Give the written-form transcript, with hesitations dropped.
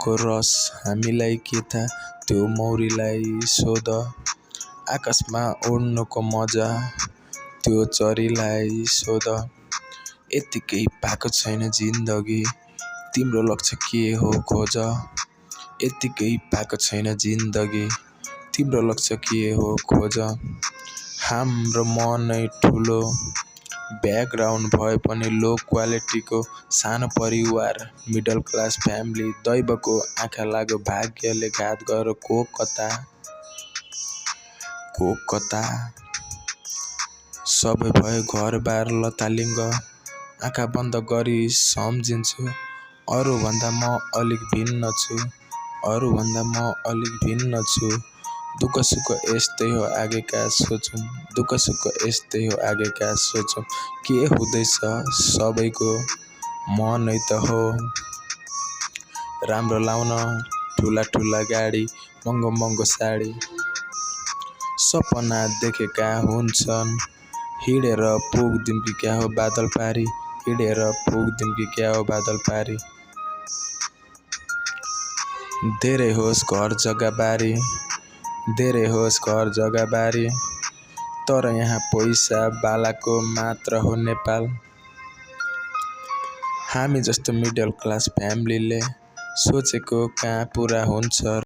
आँखाको रस हामीलाई के थाहा त्यो मौरीलाई सोध। आकाशमा उड्नुको मजा त्यो चरीलाई सोध। यत्तिकै पाएको छैन जिन्दगी तिम्रो लक्ष्य के हो खोज। यत्तिकै पाएको छैन जिन्दगी तिम्रो लक्ष्य के हो खोज। हाम्रो मनै ठुलो ब्याकग्राउन्ड भए पनि लो क्वालिटीको सानो परिवार मिडल क्लास फ्यामिली दैवको आँखा लाग्यो भाग्यले घात गर्यो को कता सबै भयो घरबार लतालिङ्ग। आँखा बन्द गरी सम्झिन्छु अरूभन्दा म अलिक भिन्न छु। दुःख सुख यस्तै हो आगेका सोचौँ के हुँदैछ सबैको मनै त हो। राम्रो लाउन ठुला गाडी महँगो साडी सपना देखेका हुन्छन् हिँडेर पुग्दिम कि क्या हो बादल पारी। धेरै होस् घर जग्गा बारी तर यहाँ पैसा बालाको मात्र हो नेपाल। हामी जस्तो मिडल क्लास फ्यामिलीले सोचेको कहाँ पुरा हुन्छ।